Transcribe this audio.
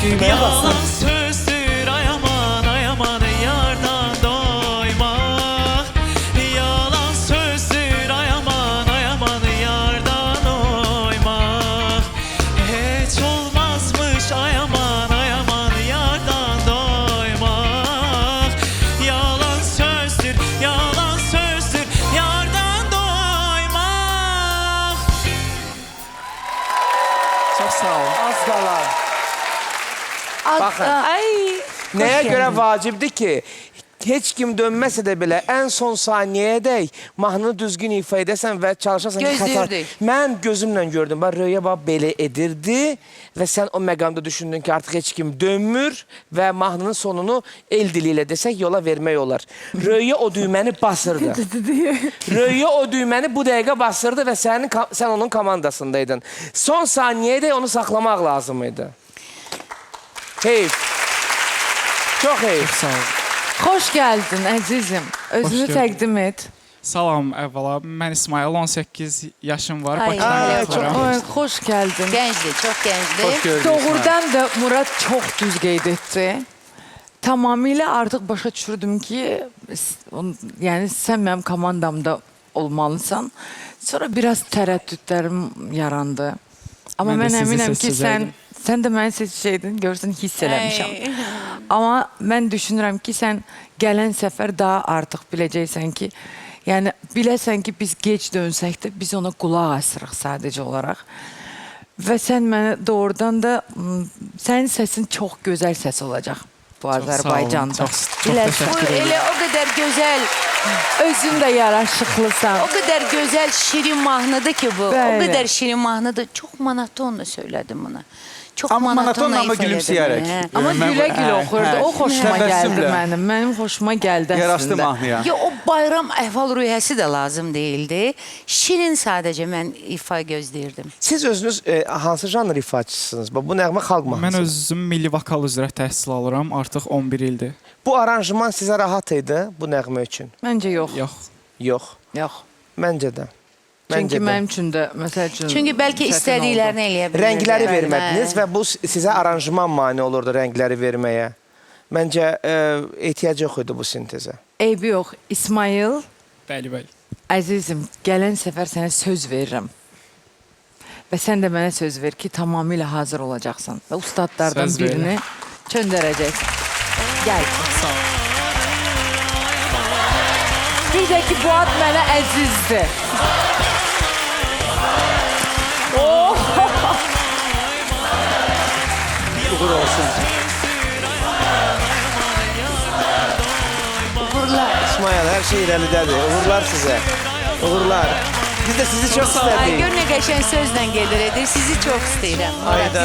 düğmeye basın. Yalan sözdür ayaman ayaman yardan doymak. Yalan sözdür ayaman ayaman yardan doymak. Hiç olmazmış ayaman ayaman yardan doymak. Yalan sözdür yardan doymak. Çok sağ ol. Az qalar. Baxın. Ay. Nəyə görə vacibdir ki, heç kim dönməsə də belə ən son saniyəyədək mahnını düzgün ifa edəsən və çalışasan ki, Gözləyirdik. Mən gözümlə gördüm. Bax, Röya bax belə edirdi və sən o məqamda düşündün ki, artıq heç kim dönmür və mahnının sonunu el dili ilə desək yola vermək olar. Röya o düyməni basırdı. Röya o düyməni bu dəqiqə basırdı və sən onun komandasındaydın. Son saniyədə onu saxlamaq lazım idi. Heyf. Çox heyf. Sağ ol. Hoş geldin əzizim. Özünü Hoş təqdim et. Salam əvvəla. Mən İsmail, 18 yaşım var. Ay, Bakıdan ay, gətirəm. Ay, hoş geldin. Gəncdir, çox gəncdir. Xoş gördük. Doğrudan da Murat çox düz qeyd etdi. Tamamilə artıq başa düşürdüm ki, yəni sən mənim komandamda olmalısan. Sonra biraz tərəddüdlərim yarandı. Amma Mən də mən sizi əminəm ki, seçəcəkdim. sən də məni seçəcəydin, görürsən, hiss eləmişəm. Amma mən düşünürəm ki, sən gələn səfər daha artıq biləcəksən ki, yəni biləsən ki, biz gec dönsək də biz ona qulaq asırıq sadəcə olaraq. Və sən mənə doğrudan da, sənin səsin çox gözəl səs olacaq bu Azərbaycanda. Çox Bu təşəkkür ederim. elə o qədər gözəl, Özün də yaraşıqlısan. o qədər gözəl şirin mahnıdır ki bu. Bəli. O qədər şirin mahnıdır. Çox monotonla söylədim bunu. Çox Amma monotonla monotonla amma ifa elədim. gülümsəyərək. Hə. Amma gülə-gülə oxurdu. O xoşuma gəldi Təbəssümlə. mənim. Mənim xoşuma gəldi Yaraşdı əslində. mahnıya. Ya o bayram əhval-ruhiyyəsi də lazım deyildi. Şirin sadəcə mən ifa gözləyirdim. Siz özünüz hansı janr ifaçısınız? Bu nəğmə xalq Mən mahnısı. özüm milli vokal üzrə təhsil alıram. Artıq 11 ildir. Bu aranjman sizə rahat idi bu nəğmə üçün? Məncə yox. Yox. Yox. Yox. Məncə də. Çünki Məncə də. mənim üçün də, məsəl üçün... Çünki bəlkə çətin istədiklərini eləyə bilirdi. Rəngləri Bəli, vermədiniz hə. və bu sizə aranjman mane olurdu rəngləri verməyə. Məncə ehtiyac yox idi bu sintezə. oldu. Eybi yox. İsmail, Bəli, bəli. əzizim, gələn səfər sənə söz verirəm. Və sən də mənə söz ver ki, tamamilə hazır olacaqsan. Və ustadlardan Söz birini çöndərəcəksən. Gəl. Sağ ol. Bir də ki, bu ad mənə əzizdir. Uğur olsun. İsmail, hər şey irəlidədir. Uğurlar sizə. Uğurlar. Biz də sizi çox Ay, istədik. gör nə qəşəng sözlə gedir edir. Sizi çox istəyirəm. Ayda.